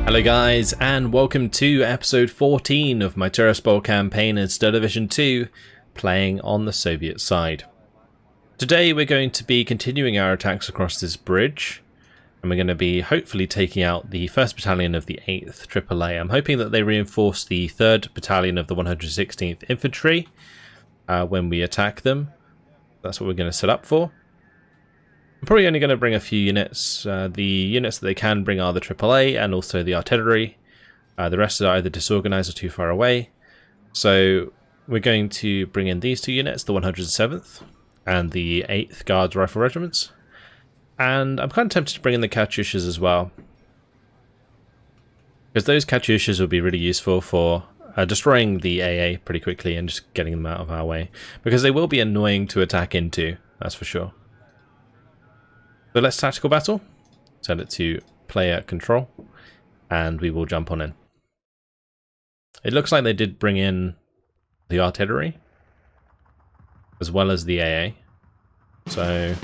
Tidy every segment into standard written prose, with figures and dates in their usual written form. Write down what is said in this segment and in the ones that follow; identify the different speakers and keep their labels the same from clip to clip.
Speaker 1: Hello guys, and welcome to episode 14 of my Tiraspol campaign in Division 2, playing on the Soviet side. Today we're going to be continuing our attacks across this bridge, and we're going to be hopefully taking out the 1st Battalion of the 8th AAA. I'm hoping that they reinforce the 3rd Battalion of the 116th Infantry when we attack them. That's what we're going to set up for. I'm probably only going to bring a few units. The units that they can bring are the AAA and also the artillery. The rest are either disorganized or too far away. So we're going to bring in these two units, the 107th and the 8th Guards Rifle Regiments. And I'm kind of tempted to bring in the Katyushas as well, because those Katyushas will be really useful for destroying the AA pretty quickly and just getting them out of our way, because they will be annoying to attack into, that's for sure. So let's tactical battle, set it to player control, and we will jump on in. It looks like they did bring in the artillery, as well as the AA, so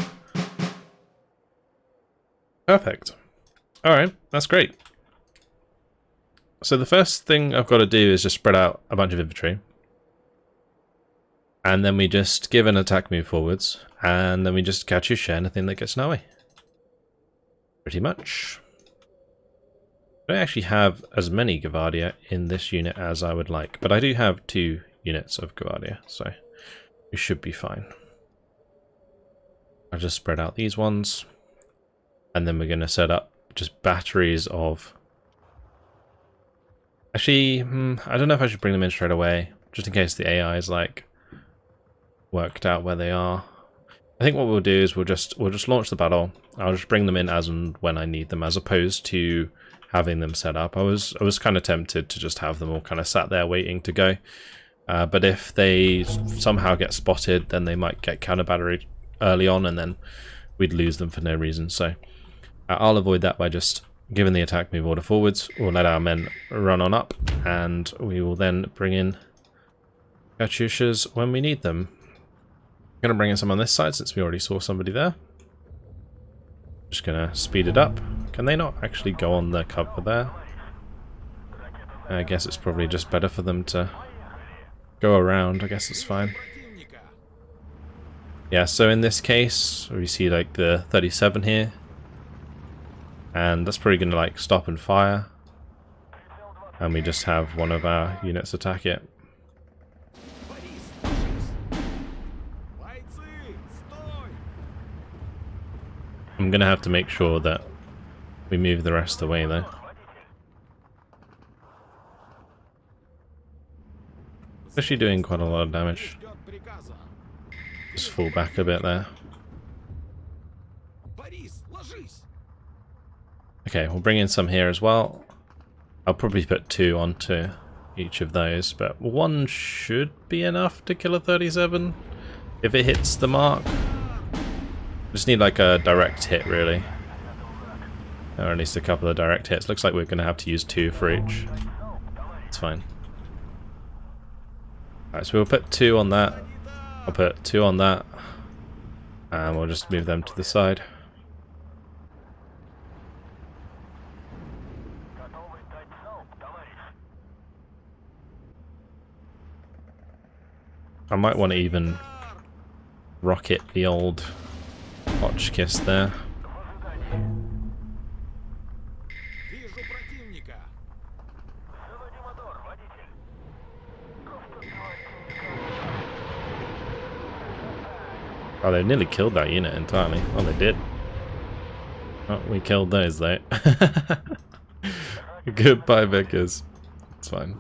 Speaker 1: perfect. Alright, that's great. So the first thing I've got to do is just spread out a bunch of infantry, and then we just give an attack move forwards, and then we just Katyusha anything that gets in our way. Pretty much. I don't actually have as many Gvardia in this unit as I would like, but I do have 2 units of Gvardia, so we should be fine. I'll just spread out these ones, and then we're going to set up just batteries of... Actually, I don't know if I should bring them in straight away, just in case the AI is like worked out where they are. I think what we'll do is we'll just launch the battle. I'll just bring them in as and when I need them, as opposed to having them set up. I was kind of tempted to just have them all kind of sat there waiting to go. But if they somehow get spotted, then they might get counter battery early on, and then we'd lose them for no reason. So I'll avoid that by just giving the attack move order forwards. We'll let our men run on up, and we will then bring in Katyushas when we need them. I'm going to bring in some on this side since we already saw somebody there. Just going to speed it up. Can they not actually go on the cover there? I guess it's probably just better for them to go around. I guess it's fine. Yeah, so in this case, we see like the 37 here. And that's probably going to like stop and fire. And we just have one of our units attack it. I'm going to have to make sure that we move the rest of the way though. Especially doing quite a lot of damage. Just fall back a bit there. Okay, we'll bring in some here as well. I'll probably put 2 onto each of those, but 1 should be enough to kill a 37 if it hits the mark. Just need like a direct hit really, or at least a couple of direct hits. Looks like we're going to have to use 2 for each. It's fine. Alright, so we'll put 2 on that. I'll put 2 on that, and we'll just move them to the side. I might want to even rocket the old Hotchkiss there. Oh, they nearly killed that unit entirely. Oh, they did. Oh, we killed those though. Goodbye, Vickers. It's fine.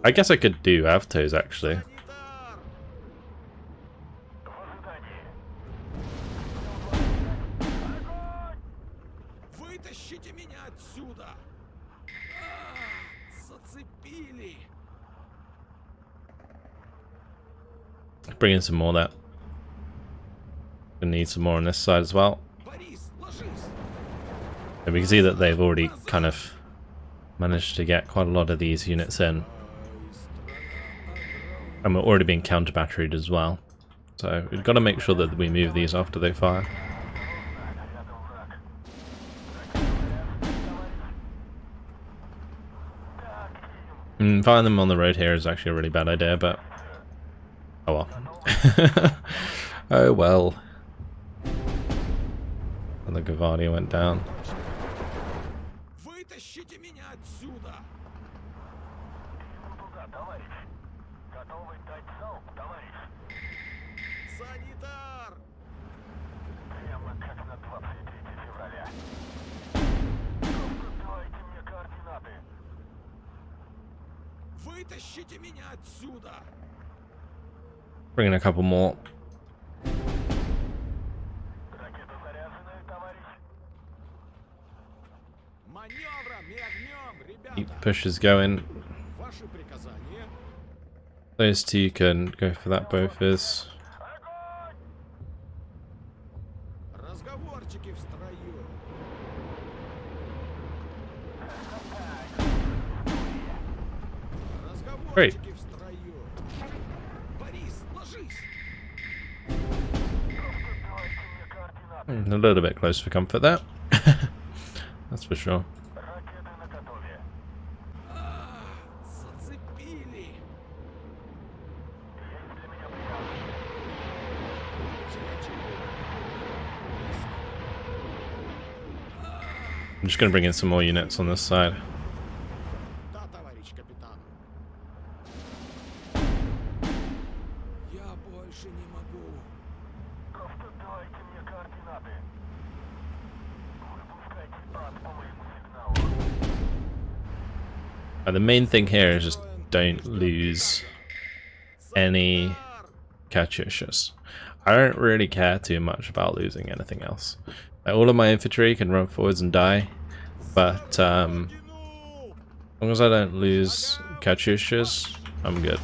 Speaker 1: I guess I could do Avtos actually. Bring in some more of that. Gonna need some more on this side as well. And we can see that they've already kind of managed to get quite a lot of these units in. And we're already being counter batteried as well. So we've got to make sure that we move these after they fire. Firing them on the road here is actually a really bad idea, but oh well. Oh well. And the Gavardia went down. Bring in a couple more. Keep the pushes going. Those two can go for that both is. Great. A little bit close for comfort there. That's for sure. I'm just going to bring in some more units on this side. The main thing here is just don't lose any Katyushas. I don't really care too much about losing anything else. All of my infantry can run forwards and die, but as long as I don't lose Katyushas, I'm good.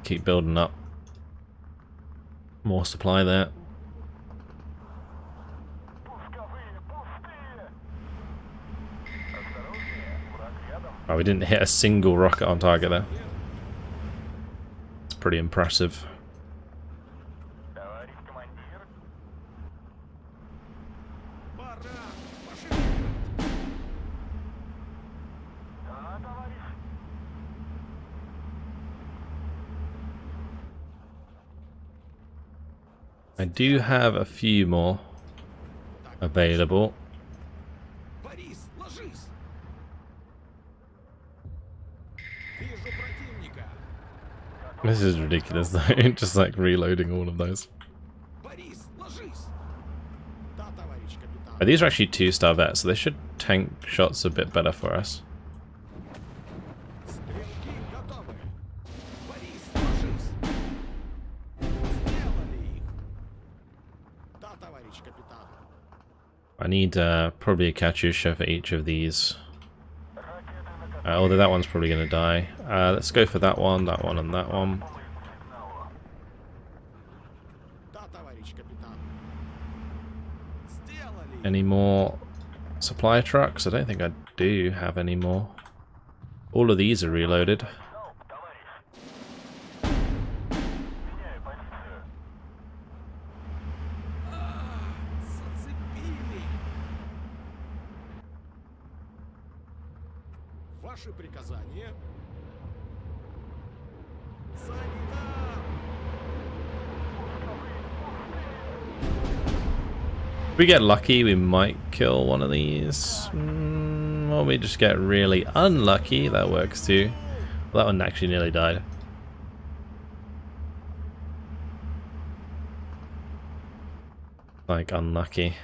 Speaker 1: Keep building up more supply there. Oh, we didn't hit a single rocket on target there. It's pretty impressive. I do have a few more available. This is ridiculous though, just like reloading all of those. These are actually 2-star vets, so they should tank shots a bit better for us. I need probably a Katyusha for each of these. Although that one's probably going to die. Let's go for that one, and that one. Any more supply trucks? I don't think I do have any more. All of these are reloaded. If we get lucky, we might kill one of these. Or we just get really unlucky. That works too. Well, that one actually nearly died. Like, unlucky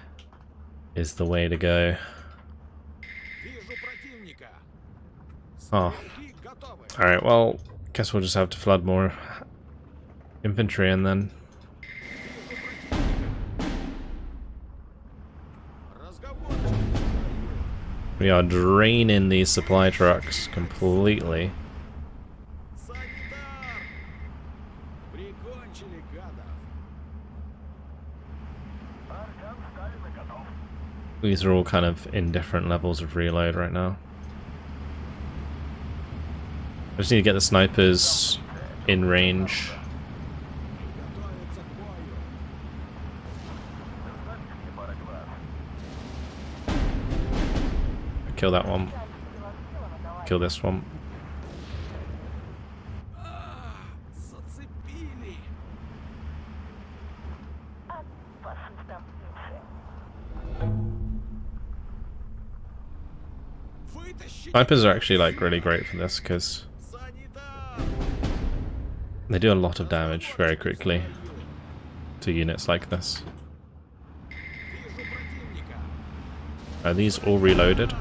Speaker 1: is the way to go. Oh. Alright, well, guess we'll just have to flood more infantry and then... We are draining these supply trucks completely. These are all kind of in different levels of reload right now. I just need to get the snipers in range. kill that one. Kill this one. Snipers are actually like really great for this because they do a lot of damage very quickly to units like this. Are these all reloaded?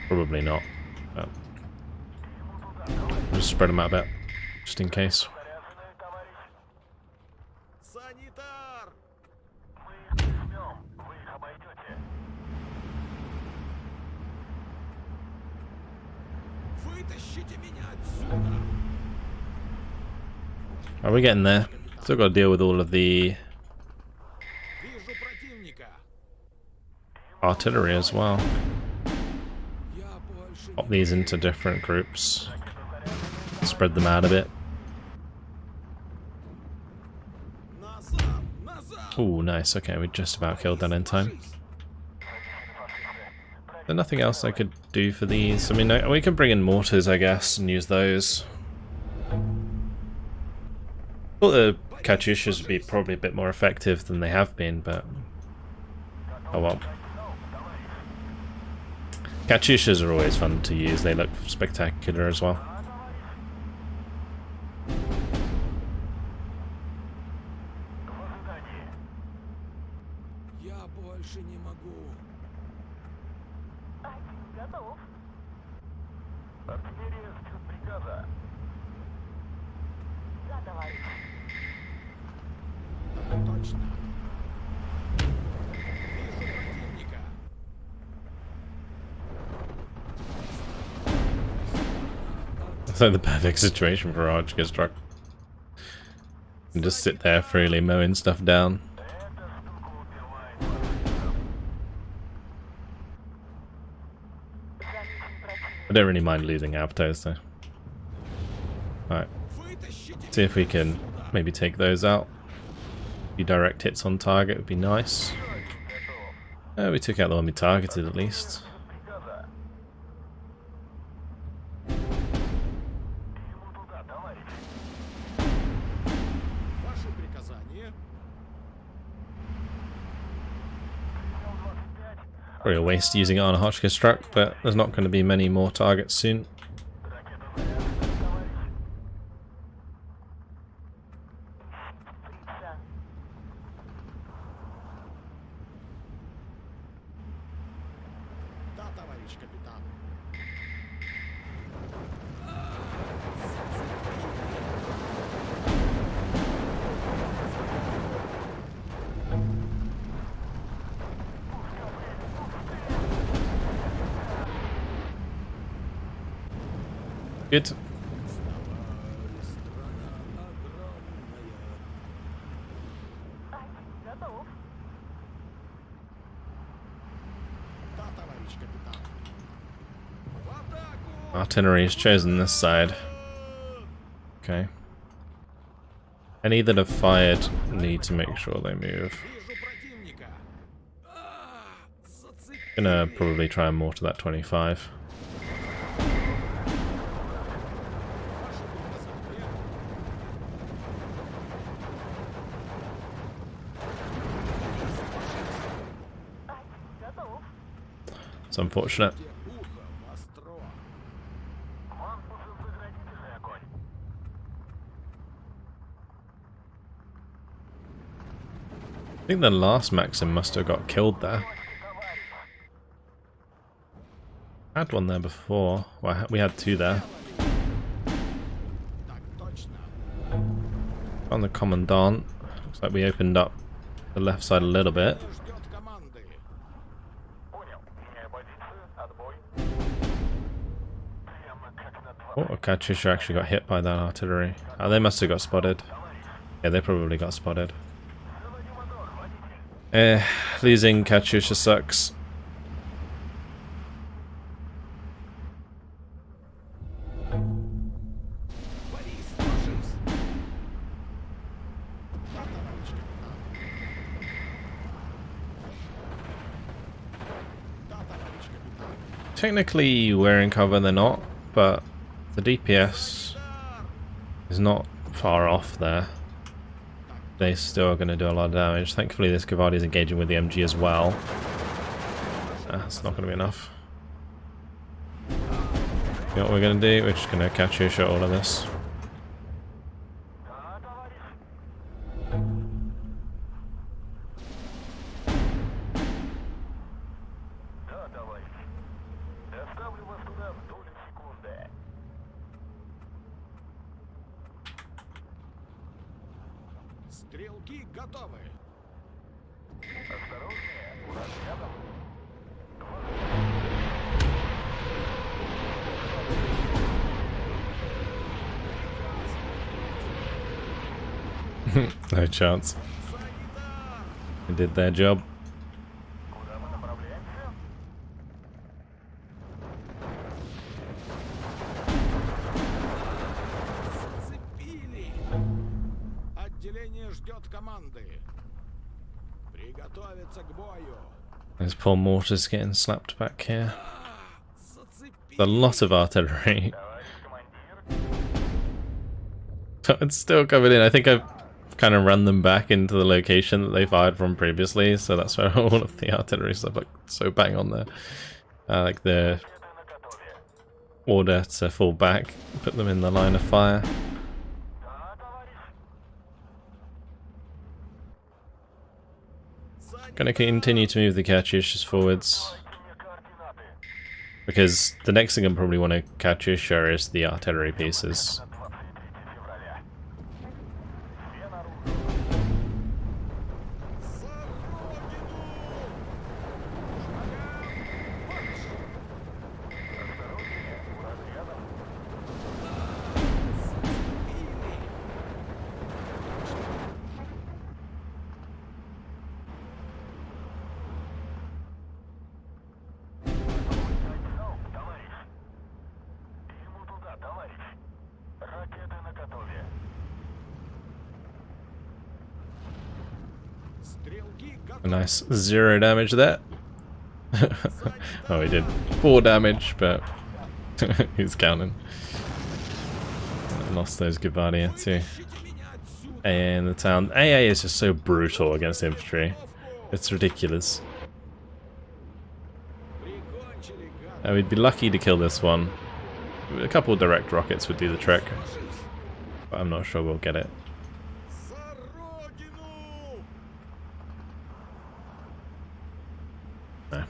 Speaker 1: Probably not. But I'll just spread them out a bit, just in case. Are we getting there? Still got to deal with all of the artillery as well. Pop these into different groups. Spread them out a bit. Ooh, nice. Okay, we just about killed that in time. There's nothing else I could do for these. I mean, we can bring in mortars, I guess, and use those. I thought the Katyushas would be probably a bit more effective than they have been, but oh well. Katyushas are always fun to use, they look spectacular as well. It's like the perfect situation for Arch gets struck. And just sit there freely mowing stuff down. I don't really mind losing Aptos though. Alright. See if we can maybe take those out. A few direct hits on target would be nice. We took out the one we targeted at least. Probably a waste using it on a Hotchkiss truck, but there's not going to be many more targets soon. Good. Artillery has chosen this side. Okay. Any that have fired need to make sure they move. Gonna probably try and mortar that 25. It's unfortunate. I think the last Maxim must have got killed there. I had one there before. Well, we had two there. On the Commandant. Looks like we opened up the left side a little bit. Oh, a Katyusha actually got hit by that artillery. Oh, they must have got spotted. Yeah, they probably got spotted. Losing Katyusha sucks. Technically we're in cover, they're not, but the DPS is not far off there. They still are going to do a lot of damage. Thankfully this Gavadi is engaging with the MG as well. That's not going to be enough. You know what we're going to do? We're just going to catch you shot all of this.
Speaker 2: Стрелки готовы. Осторожнее, враг рядом.
Speaker 1: No chance. They did their job.
Speaker 2: Куда мы направляемся? Зацепили. Отделение ждет команды. Приготовиться к бою.
Speaker 1: Those poor mortars getting slapped back here. A lot of artillery. It's still coming in. I think I've kind of run them back into the location that they fired from previously, so that's where all of the artillery stuff like so bang on there. Like the order to fall back, put them in the line of fire. Gonna continue to move the Katyushas forwards, because the next thing I'm probably want to Katyusha is the artillery pieces. A nice 0 damage there. Oh, he did 4 damage, but he's counting. Lost those Gabadia too. AA in the town. AA is just so brutal against infantry. It's ridiculous. We'd be lucky to kill this one. A couple of direct rockets would do the trick, but I'm not sure we'll get it. No.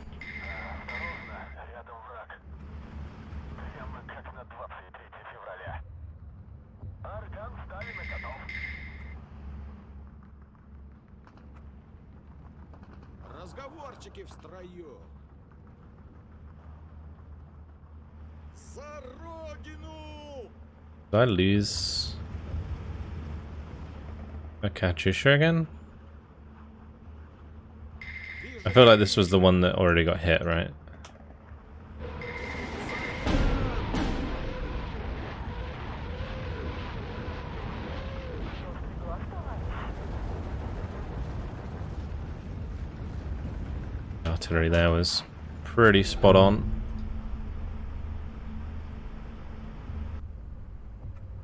Speaker 2: Разговорчики в строю. За родину!
Speaker 1: Did I lose a Katyusha again? I feel like this was the one that already got hit, right? Artillery there was pretty spot on.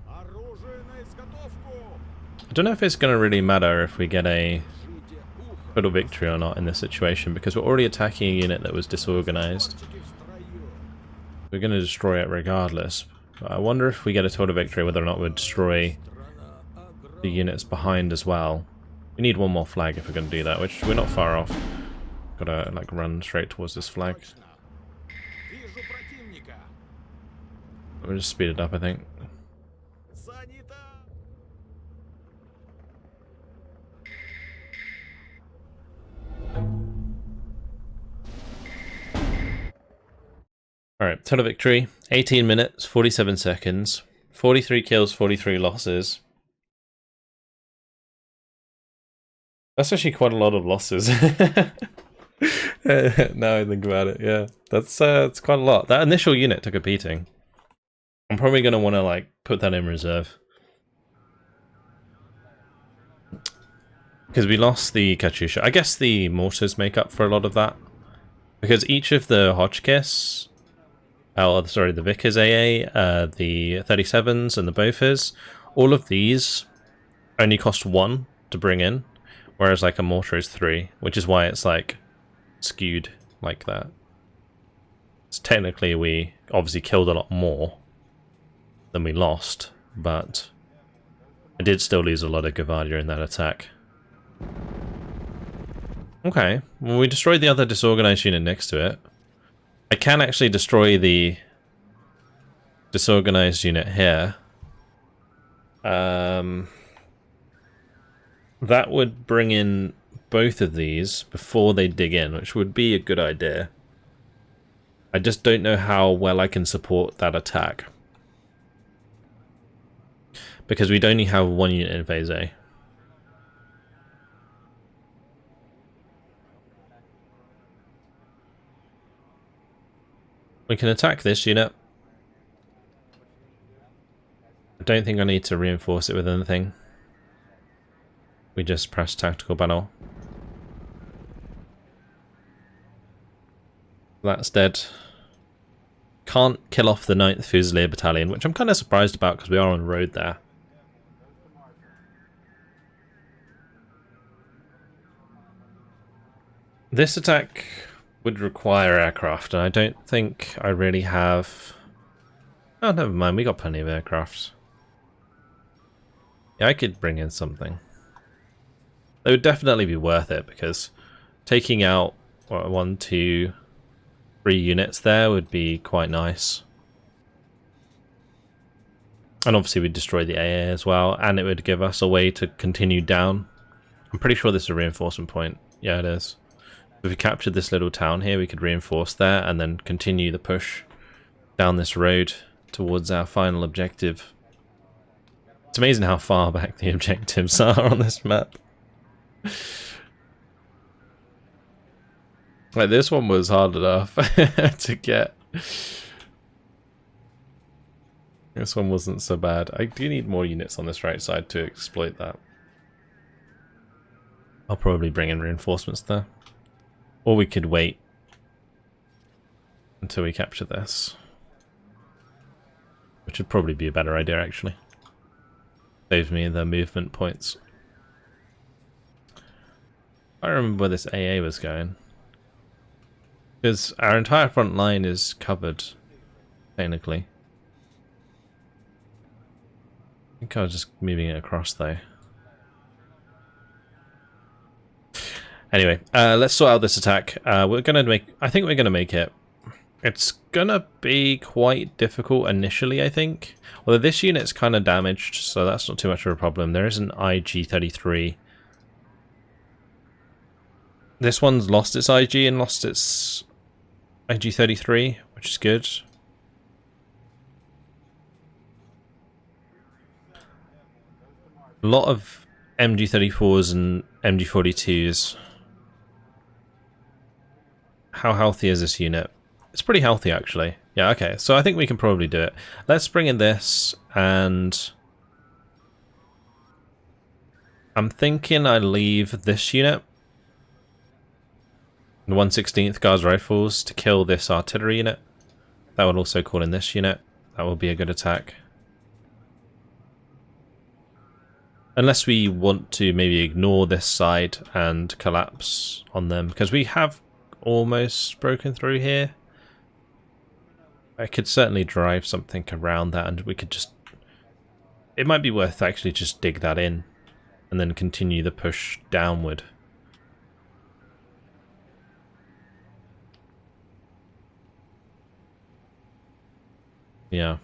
Speaker 1: I don't know if it's going to really matter if we get a total victory or not in this situation, because we're already attacking a unit that was disorganized. We're going to destroy it regardless. But I wonder if we get a total victory whether or not we'll destroy the units behind as well. We need one more flag if we're going to do that, which we're not far off. Gotta like run straight towards this flag. We'll just speed it up, I think. Alright, total victory. 18 minutes, 47 seconds. 43 kills, 43 losses. That's actually quite a lot of losses. Now I think about it, yeah. That's it's quite a lot. That initial unit took a beating. I'm probably going to want to like put that in reserve. Because we lost the Katyusha. I guess the mortars make up for a lot of that. Because each of the Hotchkiss Oh, sorry, the Vickers AA, the 37s and the Bofors. All of these only cost 1 to bring in, whereas like a mortar is 3, which is why it's like skewed like that. So technically we obviously killed a lot more than we lost, but I did still lose a lot of Gavadia in that attack. Okay, well, we destroyed the other disorganized unit next to it. I can actually destroy the disorganized unit here. That would bring in both of these before they dig in, which would be a good idea. I just don't know how well I can support that attack. Because we'd only have 1 unit in phase A. We can attack this unit. I don't think I need to reinforce it with anything. We just press tactical battle. That's dead. Can't kill off the 9th Fusilier Battalion, which I'm kind of surprised about because we are on road there. This attack would require aircraft, and I don't think I really have... Oh, never mind, we got plenty of aircraft. Yeah, I could bring in something. It would definitely be worth it, because taking out, what, 1, 2, 3 units there would be quite nice. And obviously we'd destroy the AA as well, and it would give us a way to continue down. I'm pretty sure this is a reinforcement point. Yeah, it is. If we captured this little town here, we could reinforce there and then continue the push down this road towards our final objective. It's amazing how far back the objectives are on this map. Like, this one was hard enough to get. This one wasn't so bad. I do need more units on this right side to exploit that. I'll probably bring in reinforcements there. Or we could wait until we capture this. Which would probably be a better idea, actually. Saves me the movement points. I remember where this AA was going. Because our entire front line is covered, technically. I think I was just moving it across, though. Anyway, let's sort out this attack. We're gonna make. I think we're gonna make it. It's gonna be quite difficult initially, I think. Although this unit's kind of damaged, so that's not too much of a problem. There is an IG-33. This one's lost its IG and lost its IG-33, which is good. A lot of MG-34s and MG-42s. How healthy is this unit? It's pretty healthy, actually. Yeah, okay. So I think we can probably do it. Let's bring in this, and I'm thinking I leave this unit, the 116th Guards Rifles, to kill this artillery unit. That would also call in this unit. That will be a good attack. Unless we want to maybe ignore this side and collapse on them, because we have almost broken through here. I could certainly drive something around that, and we could just... It might be worth actually just dig that in and then continue the push downward. Yeah.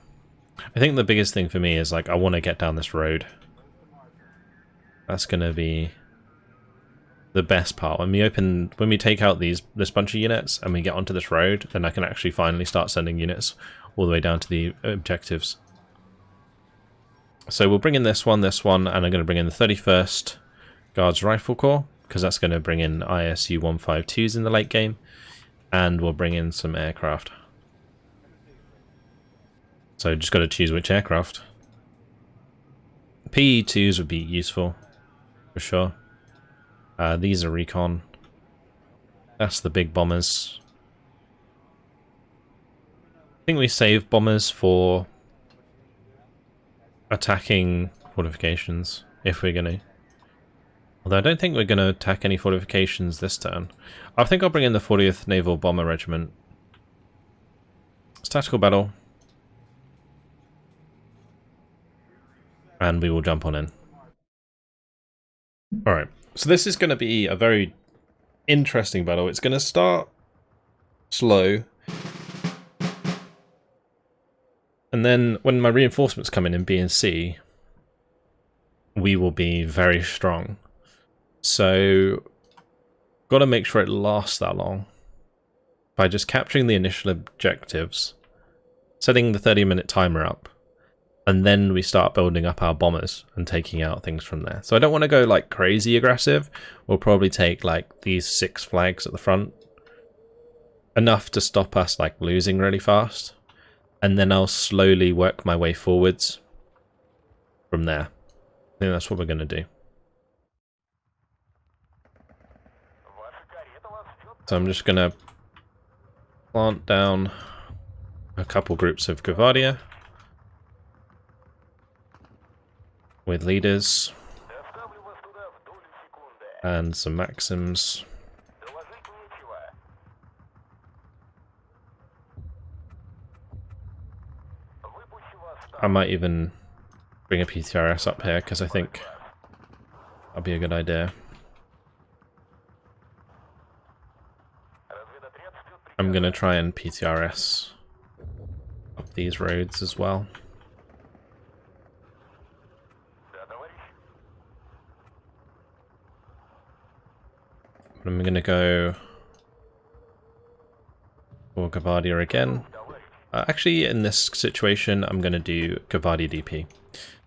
Speaker 1: I think the biggest thing for me is, like, I want to get down this road. That's going to be the best part. When we take out this bunch of units and we get onto this road, then I can actually finally start sending units all the way down to the objectives. So we'll bring in this one, and I'm going to bring in the 31st Guards Rifle Corps, because that's going to bring in ISU 152s in the late game, and we'll bring in some aircraft. So just got to choose which aircraft. PE2s would be useful, for sure. These are recon. That's the big bombers. think we save bombers for attacking fortifications, if we're going to. Although I don't think we're going to attack any fortifications this turn. I think I'll bring in the 40th Naval Bomber Regiment. It's tactical battle. And we will jump on in. Alright, so this is going to be a very interesting battle. It's going to start slow. And then when my reinforcements come in B and C, we will be very strong. So, got to make sure it lasts that long by just capturing the initial objectives, setting the 30-minute timer up, and then we start building up our bombers and taking out things from there. So I don't want to go like crazy aggressive. We'll probably take like these 6 flags at the front, enough to stop us like losing really fast, and then I'll slowly work my way forwards from there. I think that's what we're going to do. So I'm just going to plant down a couple groups of Gavardia with leaders and some Maxims. I might even bring a PTRS up here because I think that'll be a good idea. I'm going to try and PTRS up these roads as well. But I'm going to go for Gavardia again. Actually, in this situation, I'm going to do Gavardia DP.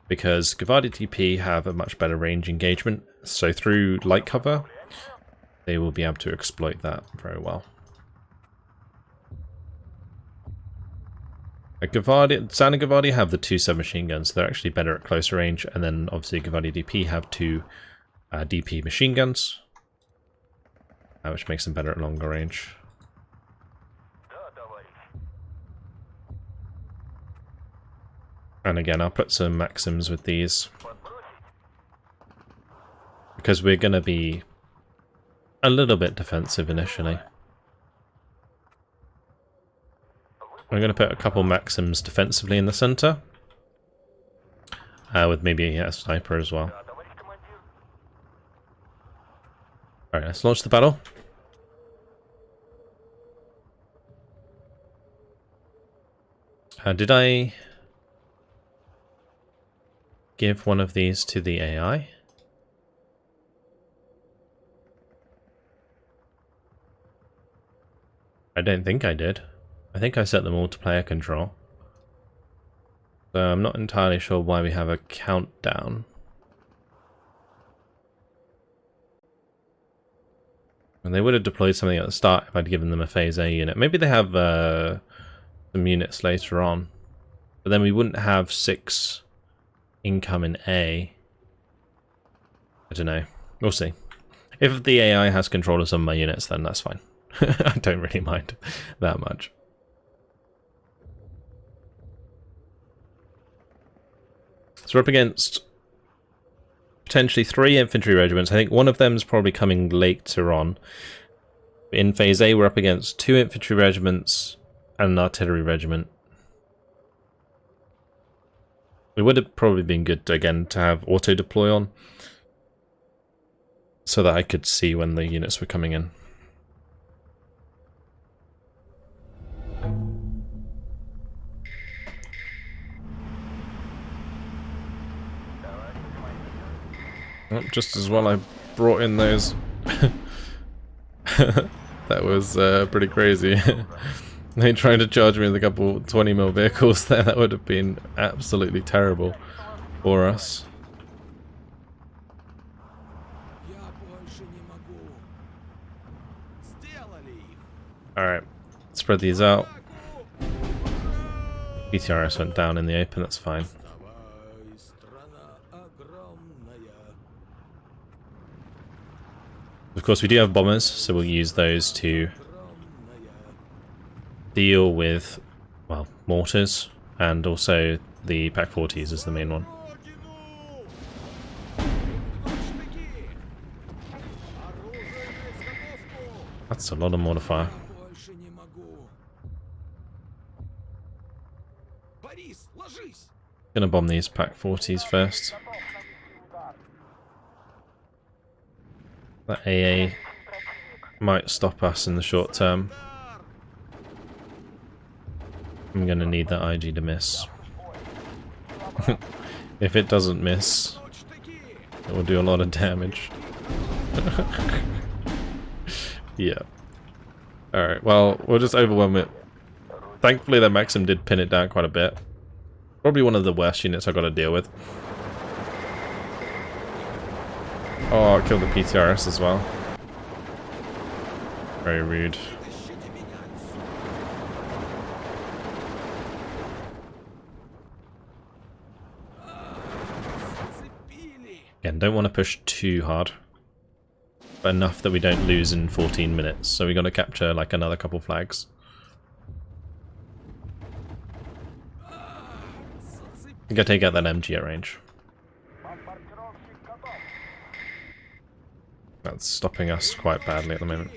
Speaker 1: Because Gavardia DP have a much better range engagement. So through light cover, they will be able to exploit that very well. Sound and Gavardia have the 2 submachine guns. They're actually better at closer range. And then obviously Gavardia DP have 2 DP machine guns, which makes them better at longer range. And again, I'll put some Maxims with these, because we're going to be a little bit defensive initially. I'm going to put a couple Maxims defensively in the center, with maybe a sniper as well. Alright, let's launch the battle. Did I give one of these to the AI? I don't think I did. I think I set them all to player control. So I'm not entirely sure why we have a countdown. And they would have deployed something at the start if I'd given them a Phase A unit. Maybe they have some units later on. But then we wouldn't have 6 income in A. I don't know. We'll see. If the AI has control of some of my units, then that's fine. I don't really mind that much. So we're up against potentially 3 infantry regiments. I think one of them is probably coming later on. In Phase A, we're up against 2 infantry regiments and an artillery regiment. It would have probably been good, again, to have auto-deploy on, so that I could see when the units were coming in. Oh, just as well I brought in those. That was pretty crazy. They tried to charge me with a couple 20mm vehicles there. That would have been absolutely terrible for us. Alright, spread these out. PTRS went down in the open, that's fine. Of course, we do have bombers, so we'll use those to deal with well, mortars, and also the Pack 40s is the main one. That's a lot of mortar fire. Gonna bomb these Pack 40s first. That AA might stop us in the short term. I'm gonna need that IG to miss. If it doesn't miss, it will do a lot of damage. Yeah. Alright, well, we'll just overwhelm it. Thankfully that Maxim did pin it down quite a bit. Probably one of the worst units I've got to deal with. Oh, I killed the PTRS as well. Very rude. Again, don't want to push too hard. But enough that we don't lose in 14 minutes. So we got to capture like another couple flags. We gotta take out that MG at range. That's stopping us quite badly at the moment.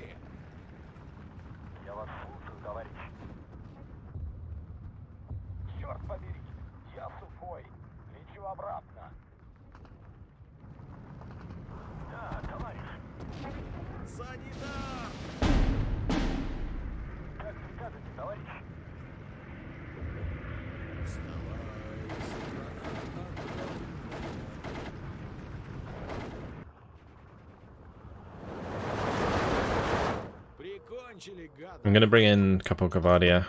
Speaker 1: I'm gonna bring in a couple of Gavardia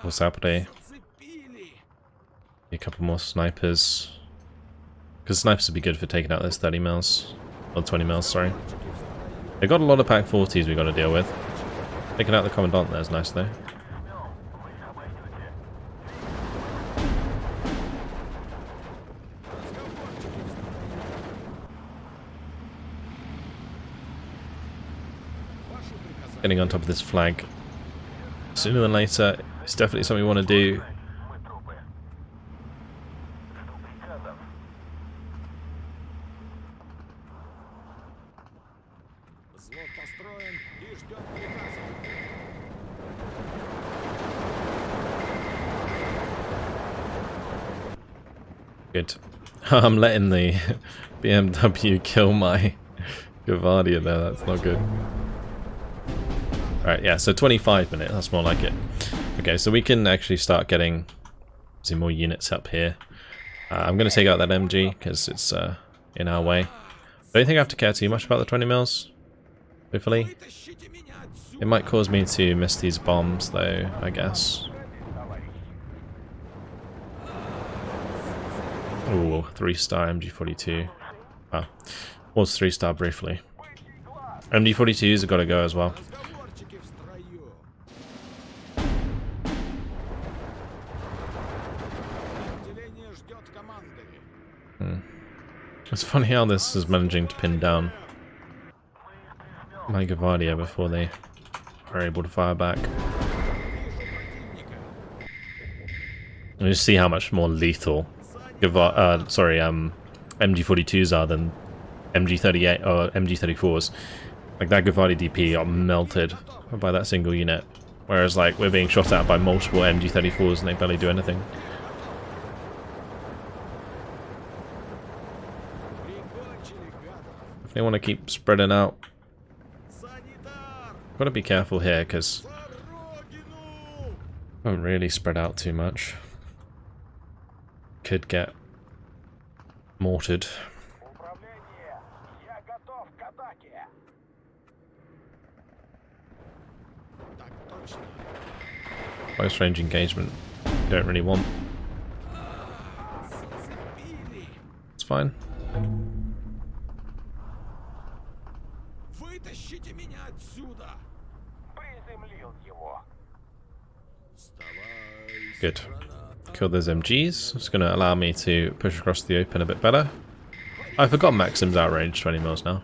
Speaker 1: or Sapre. A couple more snipers. Because snipers would be good for taking out those 30 mils. Or 20 mils, sorry. They got a lot of Pack 40s we got to deal with. Taking out the Commandant there is nice though. Getting on top of this flag sooner than later, it's definitely something we want to do. Good. I'm letting the BMW kill my Gavardia there, that's not good. Alright, yeah, so 25 minutes, that's more like it. Okay, so we can actually start getting some more units up here. I'm going to take out that MG, because it's in our way. I don't think I have to care too much about the 20 mils, hopefully. It might cause me to miss these bombs, though, I guess. Ooh, 3-star MG42. Wow, was 3-star briefly. MG42s have got to go as well. It's funny how this is managing to pin down my Gavardia before they are able to fire back. And you see how much more lethal MG42s are than MG38 or MG34s. Like that Gavardia DP got melted by that single unit, whereas like we're being shot at by multiple MG34s and they barely do anything. They want to keep spreading out. Gotta be careful here because don't really spread out too much. Could get mortared. Close range engagement. Don't really want. It's fine. Good. Kill those MGs. It's going to allow me to push across the open a bit better. I forgot Maxim's outrange 20 mils now.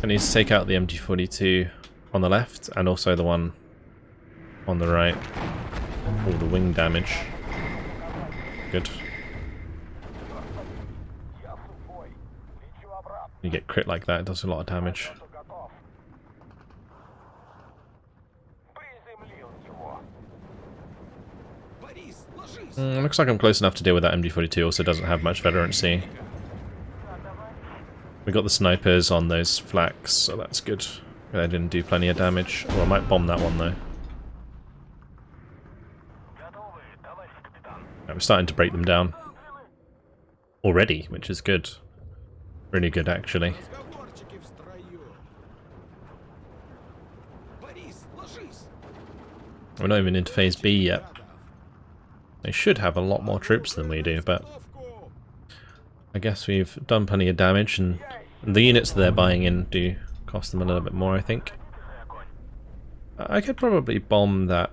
Speaker 1: I need to take out the MG42 on the left and also the one on the right. All the wing damage. Good. You get crit like that, it does a lot of damage. Looks like I'm close enough to deal with that MG42, also doesn't have much veterancy. We got the snipers on those flaks, so that's good. They didn't do plenty of damage. Oh, I might bomb that one though. We're starting to break them down. Already, which is good. Really good actually. We're not even into phase B yet. They should have a lot more troops than we do, but I guess we've done plenty of damage, and the units they're buying in do cost them a little bit more, I think. I could probably bomb that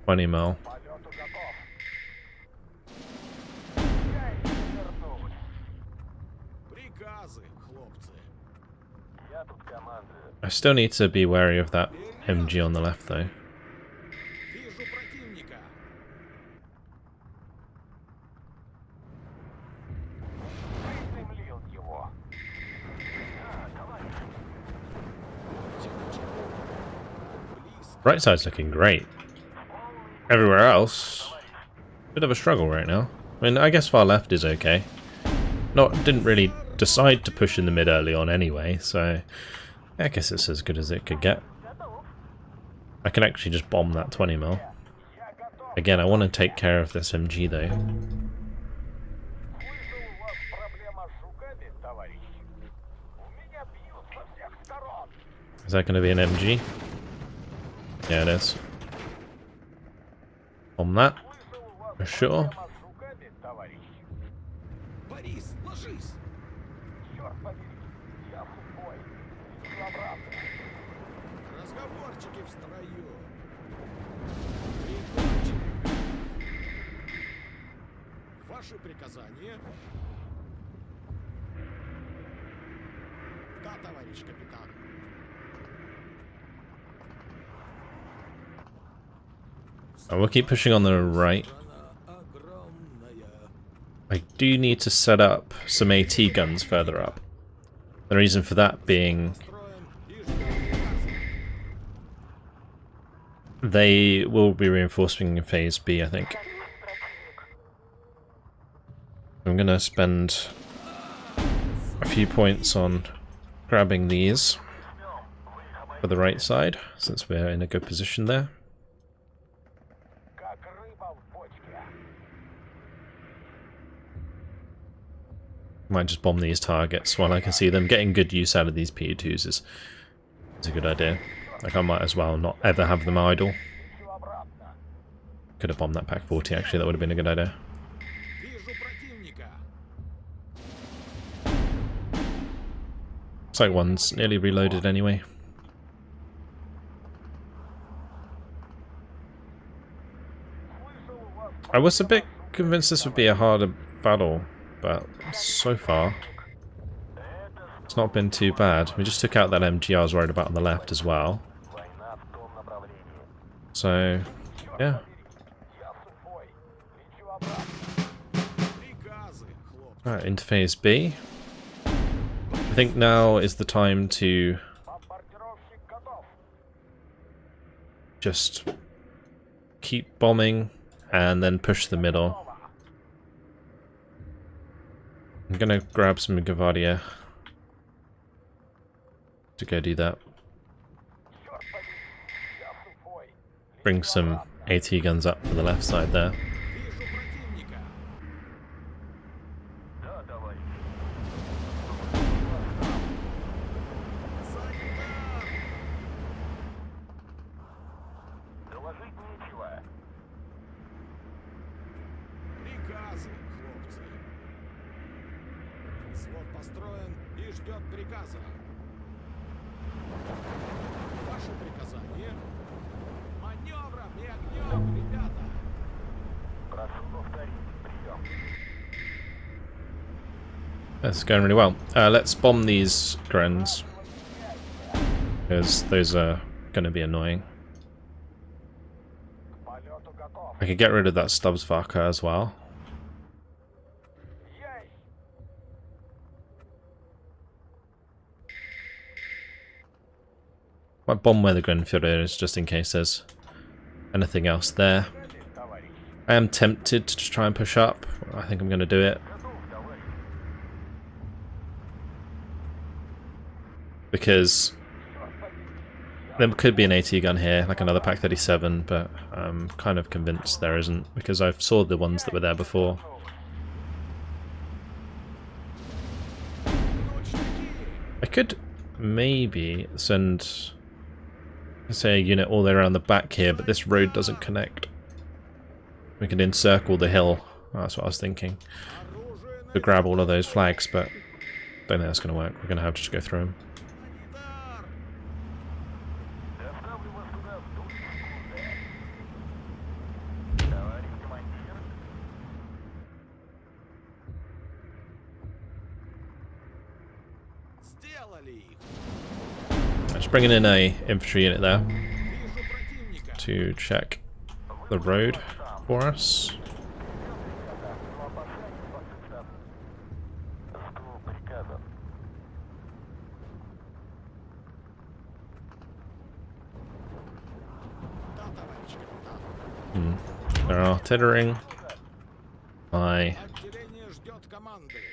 Speaker 1: 20 mil. I still need to be wary of that MG on the left though. Right side's looking great. Everywhere else, bit of a struggle right now. I mean, I guess far left is okay. Didn't really decide to push in the mid early on anyway, so I guess it's as good as it could get. I can actually just bomb that 20 mil. Again, I want to take care of this MG though. Is that going to be an MG? Yeah, it is. On that, for sure.
Speaker 2: Ваши приказания? Да, товарищ капитан.
Speaker 1: I will keep pushing on the right. I do need to set up some AT guns further up. The reason for that being they will be reinforcing in phase B, I think. I'm gonna spend a few points on grabbing these for the right side, since we're in a good position there. Might just bomb these targets while I can see them. Getting good use out of these PE2s is a good idea. Like, I might as well not ever have them idle. Could have bombed that Pack 40 actually, that would have been a good idea. Looks like one's nearly reloaded anyway. I was a bit convinced this would be a harder battle, but so far it's not been too bad. We just took out that MG I was worried about on the left as well. So, yeah. Alright, into phase B. I think now is the time to just keep bombing and then push the middle. I'm gonna grab some Gavadia to go do that. Bring some AT guns up to the left side there.
Speaker 2: Построен и ждет приказа. Ваше приказание? Маневром и огнем, ребята! Прошу повторить прием.
Speaker 1: That's going really well. Let's bomb these Grens, because those are going to be annoying. I could get rid of that Stubbs Vodka as well. Might bomb where the Grenfjord is, just in case there's anything else there. I am tempted to try and push up. I think I'm going to do it. Because there could be an AT gun here, like another Pak 37, but I'm kind of convinced there isn't, because I saw the ones that were there before. I could maybe send, say, a unit all the way around the back here, but this road doesn't connect. We could encircle the hill. Oh, that's what I was thinking. To grab all of those flags, but don't think that's going to work. We're going to have to just go through them. Just bringing in a infantry unit there to check the road for us. They're artillering my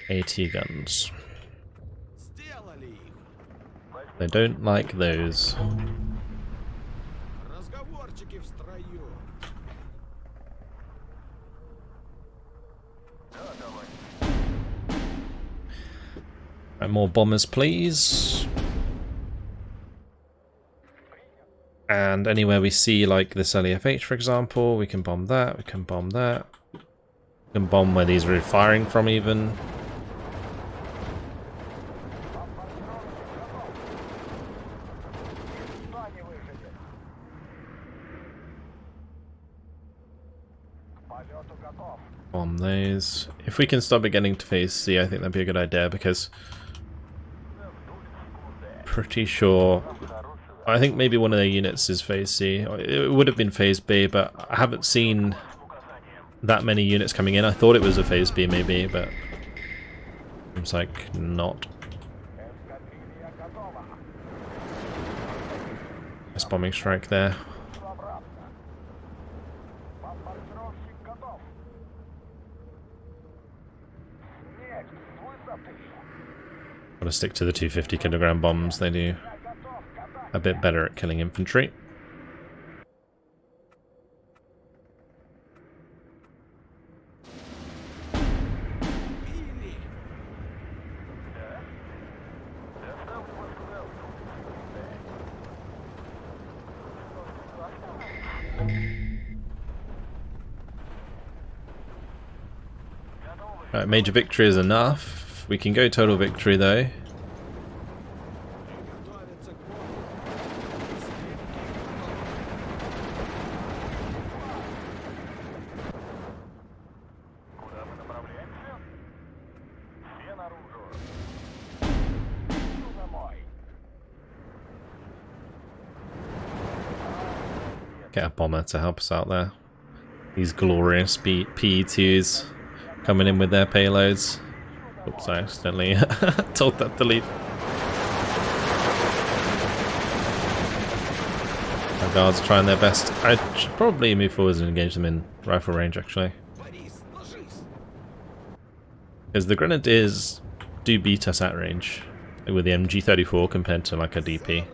Speaker 1: AT guns. They don't like those. Right, more bombers, please. And anywhere we see, like this LEFH, for example, we can bomb that. We can bomb that. We can bomb where these are firing from, even. Bomb those. If we can stop it getting to phase C, I think that'd be a good idea, because pretty sure, I think maybe one of their units is phase C. It would have been phase B, but I haven't seen that many units coming in. I thought it was a phase B maybe, but seems like not. Nice bombing strike there. Gotta stick to the 250 kilogram bombs. They do a bit better at killing infantry. Right, major victory is enough. We can go total victory though. Get a bomber to help us out there. These glorious PE2s coming in with their payloads. Oops, I accidentally told that to leave. Our guards are trying their best. I should probably move forwards and engage them in rifle range, actually. Because the grenadiers do beat us at range with the MG34 compared to like a DP.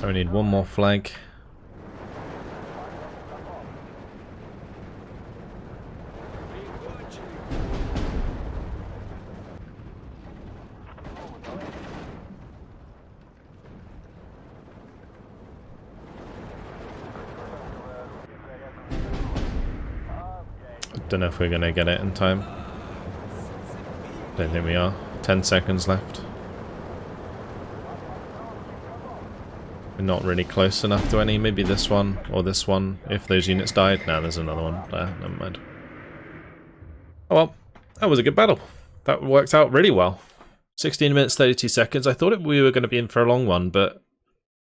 Speaker 1: I need one more flag. Don't know if we're going to get it in time. Don't think we are. 10 seconds left. We're not really close enough to any. Maybe this one or this one if those units died. No, there's another one there. Never mind. Oh well, that was a good battle. That worked out really well. 16 minutes 32 seconds. I thought we were going to be in for a long one, but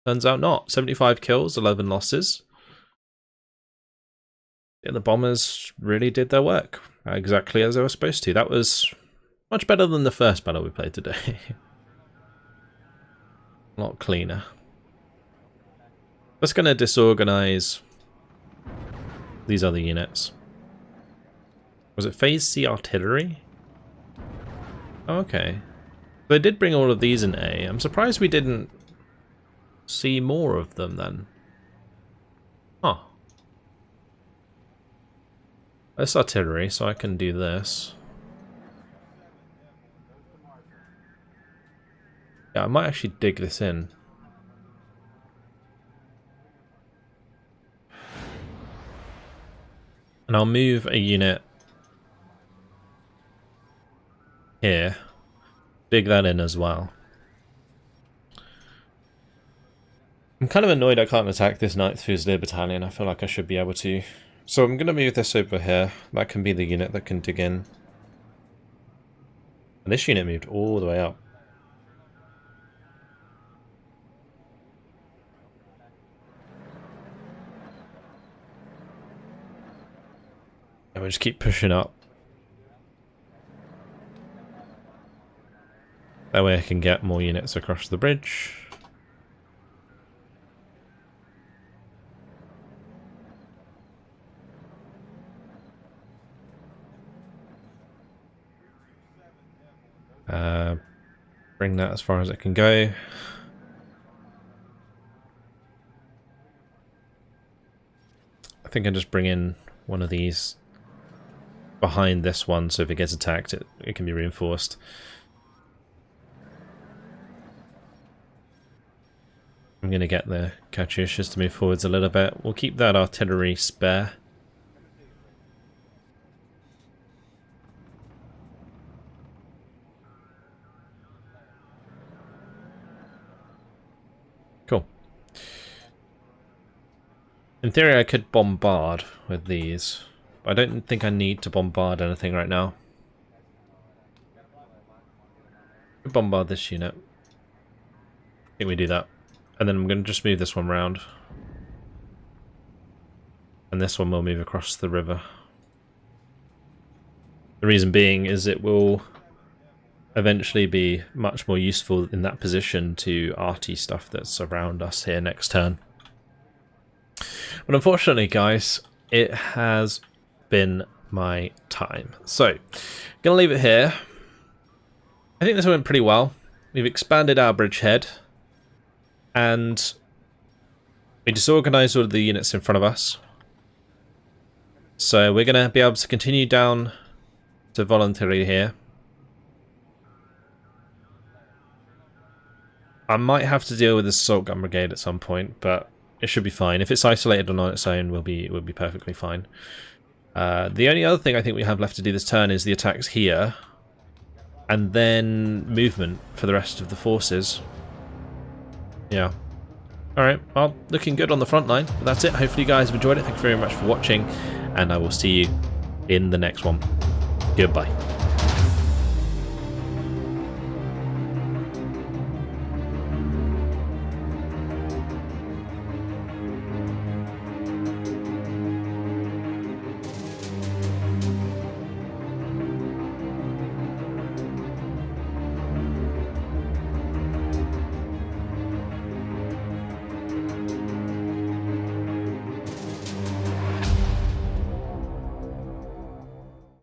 Speaker 1: turns out not. 75 kills, 11 losses. Yeah, the bombers really did their work exactly as they were supposed to. That was much better than the first battle we played today. A lot cleaner. Just going to disorganize these other units. Was it Phase C artillery? Oh, okay. They did bring all of these in A. I'm surprised we didn't see more of them then. Huh. That's artillery, so I can do this. Yeah, I might actually dig this in. And I'll move a unit here. Dig that in as well. I'm kind of annoyed I can't attack this 9th Fusilier Battalion. I feel like I should be able to. So I'm going to move this over here. That can be the unit that can dig in. And this unit moved all the way up. And we'll just keep pushing up. That way I can get more units across the bridge. Bring that as far as it can go. I think I just bring in one of these behind this one, so if it gets attacked, it can be reinforced. I'm going to get the Katyushas to move forwards a little bit. We'll keep that artillery spare. Cool. In theory, I could bombard with these, but I don't think I need to bombard anything right now. Bombard this unit. I think we do that. And then I'm going to just move this one round. And this one will move across the river. The reason being is it will eventually be much more useful in that position to arty stuff that's around us here next turn. But unfortunately, guys, it has been my time. So, gonna leave it here. I think this went pretty well. We've expanded our bridgehead. And we disorganized all of the units in front of us. So we're going to be able to continue down to voluntary here. I might have to deal with this assault gun brigade at some point, but it should be fine. If it's isolated and on its own, we'll be perfectly fine. The only other thing I think we have left to do this turn is the attacks here. And then movement for the rest of the forces. Yeah. Alright, well, looking good on the front line. But that's it. Hopefully you guys have enjoyed it. Thank you very much for watching, and I will see you in the next one. Goodbye.